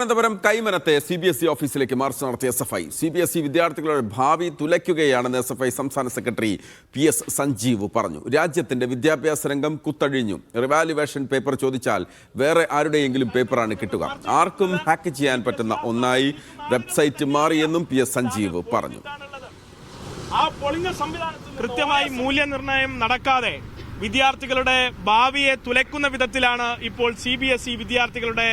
Thiruvananthapuram കൈമനത്തെ CBSE ഓഫീസിലേക്ക് March നടത്തിയ SFI CBSE വിദ്യാർത്ഥികളുടെ ഭാവി തുലയ്ക്കുകയാണെന്ന് SFI സംസ്ഥാന സെക്രട്ടറി PS സഞ്ജീവ് പറഞ്ഞു. രാജ്യത്തിന്റെ വിദ്യാഭ്യാസ രംഗം കുത്തഴിഞ്ഞു. റിവാലുവേഷൻ പേപ്പർ ചോദിച്ചാൽ വേറെ ആരുടെയെങ്കിലും പേപ്പറാണ് കിട്ടുക. ആർക്കും ഹാക്ക് ചെയ്യാൻ പറ്റുന്ന ഒന്നായി വെബ്സൈറ്റ് മാറിയെന്നും PS സഞ്ജീവ് പറഞ്ഞു. കൃത്യമായി മൂല്യനിർണ്ണയം നടക്കാതെ വിദ്യാർത്ഥികളുടെ ഭാവിയെ തുലയ്ക്കുന്ന വിധത്തിലാണ് ഇപ്പോൾ CBSE വിദ്യാർത്ഥികളുടെ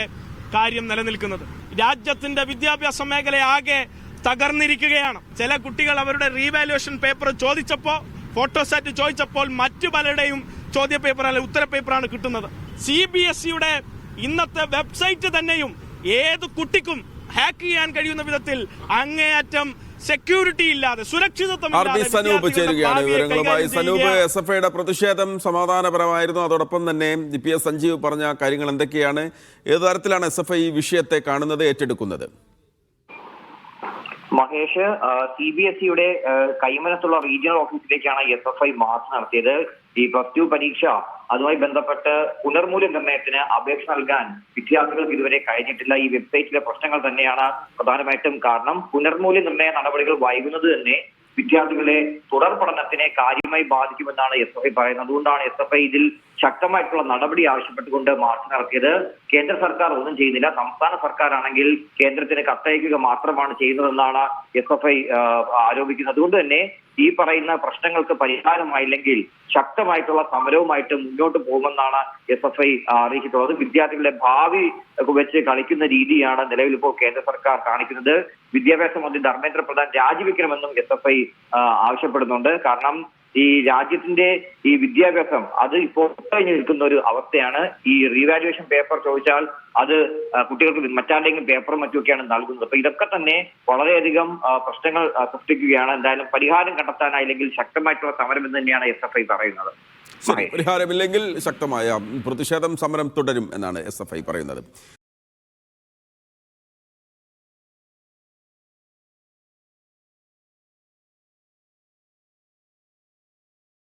കാര്യം നിലനിൽക്കുന്നത്. രാജ്യത്തിന്റെ വിദ്യാഭ്യാസ മേഖല ആകെ തകർന്നിരിക്കുകയാണ്. ചില കുട്ടികൾ അവരുടെ റീവാലുവേഷൻ പേപ്പർ ചോദിച്ചപ്പോൾ, ഫോട്ടോസ്റ്റാറ്റ് ചോദിച്ചപ്പോൾ മറ്റു പലരുടെയും ചോദ്യ പേപ്പർ അല്ലെങ്കിൽ ഉത്തര പേപ്പറാണ് കിട്ടുന്നത്. CBSEയുടെ ഇന്നത്തെ വെബ്സൈറ്റ് തന്നെയും ഏത് കുട്ടിക്കും ഹാക്ക് ചെയ്യാൻ കഴിയുന്ന വിധത്തിൽ അങ്ങേയറ്റം സെക്യൂരിറ്റി ഇല്ലാതെ, സുരക്ഷിതത്വം സനൂപ് ചേരുകയാണ് വിവരങ്ങളുമായി. സനൂപ്, SFIയുടെ പ്രതിഷേധം സമാധാനപരമായിരുന്നു. അതോടൊപ്പം തന്നെ PS സഞ്ജീവ് പറഞ്ഞ കാര്യങ്ങൾ എന്തൊക്കെയാണ്? ഏത് തരത്തിലാണ് SFI ഈ വിഷയത്തെ കാണുന്നത്, ഏറ്റെടുക്കുന്നത്? മഹേഷ്, CBSEയുടെ കൈമനത്തുള്ള റീജിയണൽ ഓഫീസിലേക്കാണ് SFI മാർച്ച് നടത്തിയത്. ഈ +2 പരീക്ഷ അതുമായി ബന്ധപ്പെട്ട് പുനർമൂല്യനിർണ്ണയത്തിന് അപേക്ഷ നൽകാൻ വിദ്യാർത്ഥികൾക്ക് ഇതുവരെ കഴിഞ്ഞിട്ടില്ല. ഈ വെബ്സൈറ്റിലെ പ്രശ്നങ്ങൾ തന്നെയാണ് പ്രധാനമായിട്ടും കാരണം. പുനർമൂല്യനിർണ്ണയ നടപടികൾ വൈകുന്നത് തന്നെ വിദ്യാർത്ഥികളെ തുടർ പഠനത്തിനെ കാര്യമായി ബാധിക്കുമെന്നാണ് SFI പറയുന്നത്. അതുകൊണ്ടാണ് SFI ഇതിൽ ശക്തമായിട്ടുള്ള നടപടി ആവശ്യപ്പെട്ടുകൊണ്ട് മാർച്ച് നടത്തിയത്. കേന്ദ്ര സർക്കാർ ഒന്നും ചെയ്യുന്നില്ല. സംസ്ഥാന സർക്കാരാണെങ്കിൽ കേന്ദ്രത്തിന് കത്തയക്കുക മാത്രമാണ് ചെയ്യുന്നതെന്നാണ് SFI ആരോപിക്കുന്നത്. അതുകൊണ്ട് തന്നെ ഈ പറയുന്ന പ്രശ്നങ്ങൾക്ക് പരിഹാരമായില്ലെങ്കിൽ ശക്തമായിട്ടുള്ള സമരവുമായിട്ട് മുന്നോട്ട് പോകുമെന്നാണ് SFI അറിയിച്ചിട്ടുള്ളത്. വിദ്യാർത്ഥികളുടെ ഭാവി വെച്ച് കളിക്കുന്ന രീതിയാണ് നിലവിൽ ഇപ്പോൾ കേന്ദ്ര സർക്കാർ കാണിക്കുന്നത്. വിദ്യാഭ്യാസ മന്ത്രി ധർമ്മേന്ദ്ര പ്രധാൻ രാജിവെക്കണമെന്നും SFI ആവശ്യപ്പെടുന്നുണ്ട്. കാരണം ഈ രാജ്യത്തിന്റെ ഈ വിദ്യാഭ്യാസം അത് ഇപ്പോൾ കഴിഞ്ഞു നിൽക്കുന്ന ഒരു അവസ്ഥയാണ്. ഈ റീവാലുവേഷൻ പേപ്പർ ചോദിച്ചാൽ അത് കുട്ടികൾക്ക് മറ്റാരുടെയെങ്കിലും പേപ്പറും മറ്റുമൊക്കെയാണ് നൽകുന്നത്. അപ്പൊ ഇതൊക്കെ തന്നെ വളരെയധികം പ്രശ്നങ്ങൾ സൃഷ്ടിക്കുകയാണ്. എന്തായാലും പരിഹാരം കണ്ടെത്താനായില്ലെങ്കിൽ ശക്തമായിട്ടുള്ള സമരം എന്ന് തന്നെയാണ് SFI പറയുന്നത്. പരിഹാരമില്ലെങ്കിൽ ശക്തമായ പ്രതിഷേധം, സമരം തുടരും എന്നാണ് SFI പറയുന്നത്.